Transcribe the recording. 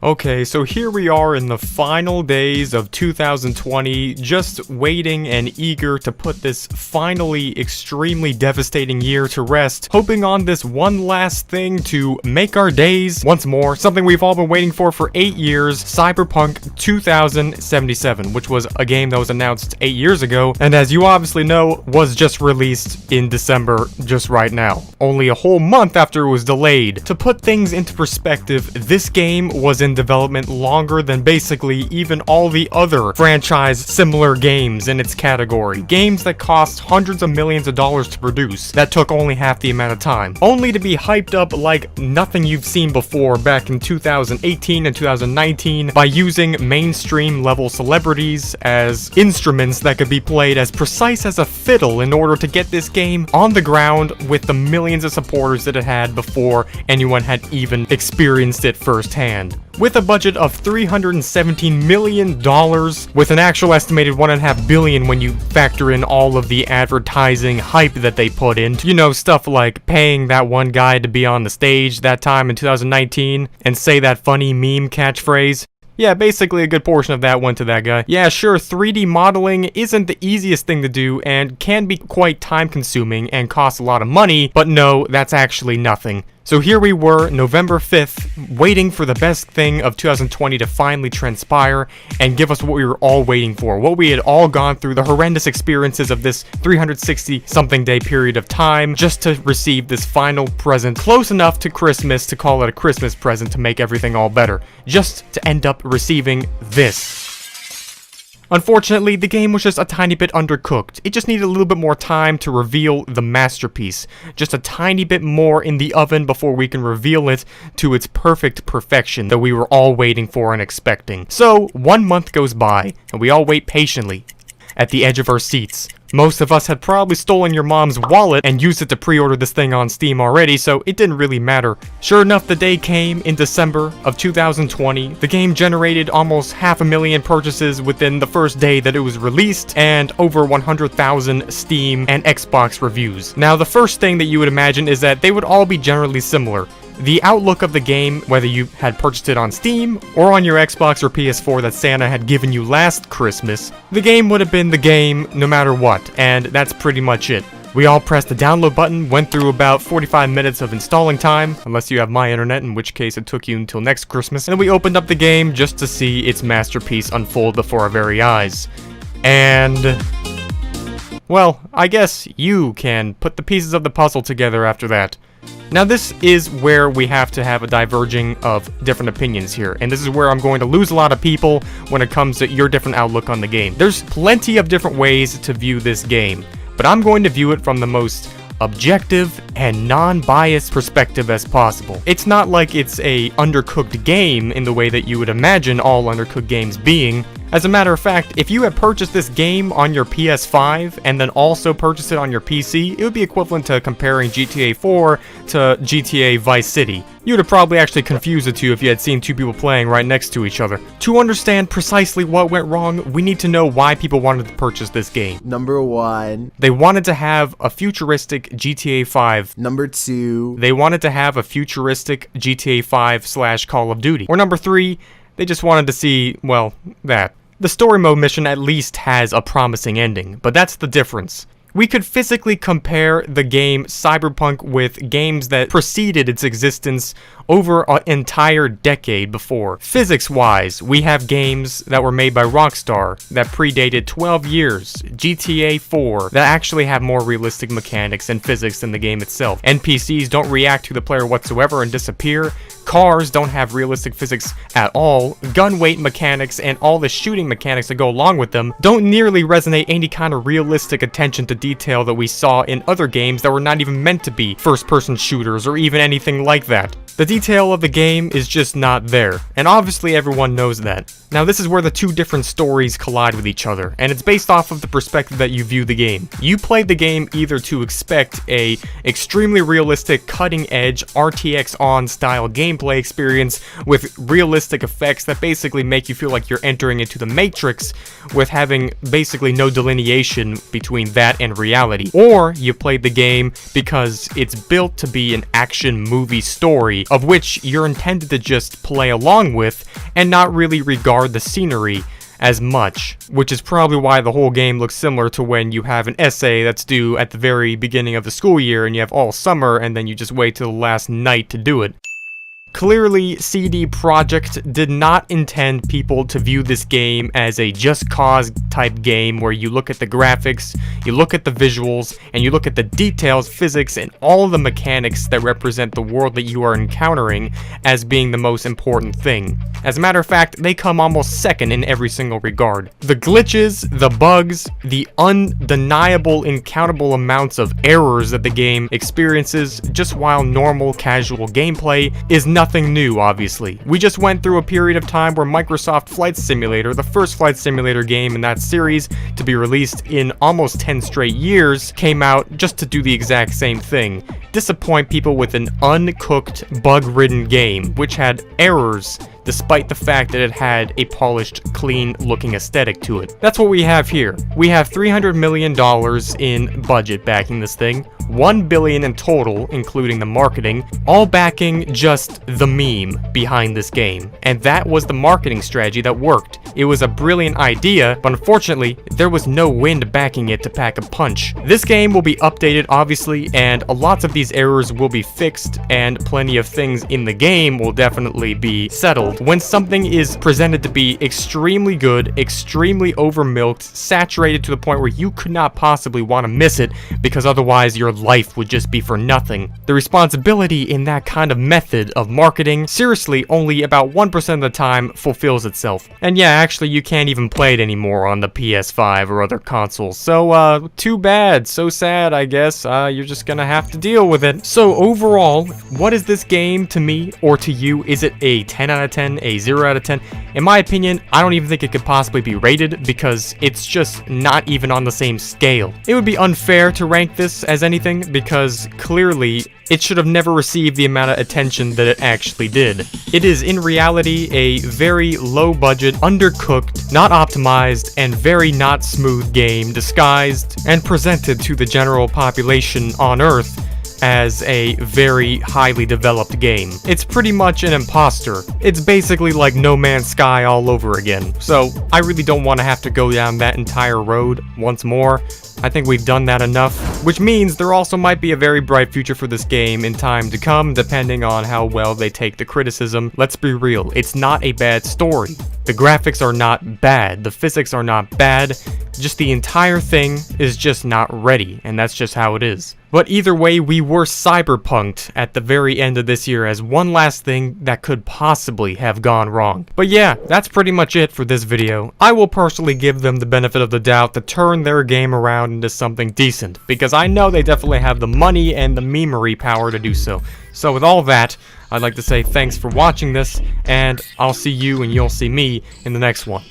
Okay, so here we are in the final days of 2020, just waiting and eager to put this finally extremely devastating year to rest, hoping on this one last thing to make our days once more, something we've all been waiting for 8 years, Cyberpunk 2077, which was a game that was announced 8 years ago, and as you obviously know, was just released in December just right now, only a whole month after it was delayed. To put things into perspective, this game was in development longer than basically even all the other franchise similar games in its category. Games that cost hundreds of millions of dollars to produce, that took only half the amount of time, only to be hyped up like nothing you've seen before back in 2018 and 2019 by using mainstream level celebrities as instruments that could be played as precise as a fiddle in order to get this game on the ground with the millions of supporters that it had before anyone had even experienced it firsthand. With a budget of $317 million, with an actual estimated $1.5 billion when you factor in all of the advertising hype that they put in. You know, stuff like paying that one guy to be on the stage that time in 2019 and say that funny meme catchphrase. Yeah, basically a good portion of that went to that guy. Yeah, sure, 3D modeling isn't the easiest thing to do and can be quite time consuming and cost a lot of money, but no, that's actually nothing. So here we were, November 5th, waiting for the best thing of 2020 to finally transpire and give us what we were all waiting for, what we had all gone through, the horrendous experiences of this 360-something day period of time, just to receive this final present, close enough to Christmas to call it a Christmas present to make everything all better, just to end up receiving this. Unfortunately, the game was just a tiny bit undercooked. It just needed a little bit more time to reveal the masterpiece. Just a tiny bit more in the oven before we can reveal it to its perfect perfection that we were all waiting for and expecting. So, 1 month goes by, and we all wait patiently at the edge of our seats. Most of us had probably stolen your mom's wallet and used it to pre-order this thing on Steam already, so it didn't really matter. Sure enough, the day came in December of 2020. The game generated almost 500,000 purchases within the first day that it was released, and over 100,000 Steam and Xbox reviews. Now, the first thing that you would imagine is that they would all be generally similar. The outlook of the game, whether you had purchased it on Steam or on your Xbox or PS4 that Santa had given you last Christmas, the game would have been the game no matter what, and that's pretty much it. We all pressed the download button, went through about 45 minutes of installing time, unless you have my internet, in which case it took you until next Christmas, and then we opened up the game just to see its masterpiece unfold before our very eyes. And well, I guess you can put the pieces of the puzzle together after that. Now this is where we have to have a diverging of different opinions here, and this is where I'm going to lose a lot of people when it comes to your different outlook on the game. There's plenty of different ways to view this game, but I'm going to view it from the most objective and non-biased perspective as possible. It's not like it's a undercooked game in the way that you would imagine all undercooked games being. As a matter of fact, if you had purchased this game on your PS5 and then also purchased it on your PC, it would be equivalent to comparing GTA 4 to GTA Vice City. You would have probably actually confused the two if you had seen two people playing right next to each other. To understand precisely what went wrong, we need to know why people wanted to purchase this game. Number 1. They wanted to have a futuristic GTA 5. Number 2. They wanted to have a futuristic GTA 5 / Call of Duty. Or number 3, they just wanted to see, well, that. The story mode mission at least has a promising ending, but that's the difference. We could physically compare the game Cyberpunk with games that preceded its existence over an entire decade before. Physics-wise, we have games that were made by Rockstar that predated 12 years, GTA 4, that actually have more realistic mechanics and physics than the game itself. NPCs don't react to the player whatsoever and disappear. Cars don't have realistic physics at all. Gun weight mechanics and all the shooting mechanics that go along with them don't nearly resonate any kind of realistic attention to detail that we saw in other games that were not even meant to be first-person shooters or even anything like that. The detail of the game is just not there, and obviously everyone knows that. Now this is where the two different stories collide with each other, and it's based off of the perspective that you view the game. You played the game either to expect a extremely realistic, cutting-edge, RTX-on style gameplay experience with realistic effects that basically make you feel like you're entering into the Matrix with having basically no delineation between that and reality. Or you played the game because it's built to be an action movie story of which you're intended to just play along with and not really regard the scenery as much, which is probably why the whole game looks similar to when you have an essay that's due at the very beginning of the school year and you have all summer and then you just wait till the last night to do it. Clearly, CD Projekt did not intend people to view this game as a Just Cause type game where you look at the graphics, you look at the visuals, and you look at the details, physics, and all of the mechanics that represent the world that you are encountering as being the most important thing. As a matter of fact, they come almost second in every single regard. The glitches, the bugs, the undeniable, incountable amounts of errors that the game experiences just while normal, casual gameplay is nothing new, obviously. We just went through a period of time where Microsoft Flight Simulator, the first Flight Simulator game in that series to be released in almost 10 straight years, came out just to do the exact same thing. Disappoint people with an uncooked, bug-ridden game, which had errors despite the fact that it had a polished, clean-looking aesthetic to it. That's what we have here. We have $300 million in budget backing this thing, $1 billion in total, including the marketing, all backing just the meme behind this game. And that was the marketing strategy that worked. It was a brilliant idea, but unfortunately, there was no wind backing it to pack a punch. This game will be updated, obviously, and lots of these errors will be fixed, and plenty of things in the game will definitely be settled. When something is presented to be extremely good, extremely over-milked, saturated to the point where you could not possibly want to miss it, because otherwise your life would just be for nothing. The responsibility in that kind of method of marketing, seriously, only about 1% of the time fulfills itself. And yeah, actually, you can't even play it anymore on the PS5 or other consoles. So, too bad. So sad, I guess. You're just gonna have to deal with it. So, overall, what is this game to me or to you? Is it a 10 out of 10, a 0 out of 10? In my opinion, I don't even think it could possibly be rated because it's just not even on the same scale. It would be unfair to rank this as anything because clearly it should have never received the amount of attention that it actually did. It is in reality a very low budget, undercooked, not optimized, and very not smooth game disguised and presented to the general population on Earth as a very highly developed game. It's pretty much an imposter. It's basically like No Man's Sky all over again. So I really don't want to have to go down that entire road once more. I think we've done that enough, which means there also might be a very bright future for this game in time to come, depending on how well they take the criticism. Let's be real, it's not a bad story. The graphics are not bad, the physics are not bad, just the entire thing is just not ready, and that's just how it is. But either way, we were cyberpunked at the very end of this year as one last thing that could possibly have gone wrong. But yeah, that's pretty much it for this video. I will personally give them the benefit of the doubt to turn their game around into something decent, because I know they definitely have the money and the memery power to do so. So with all that, I'd like to say thanks for watching this, and I'll see you and you'll see me in the next one.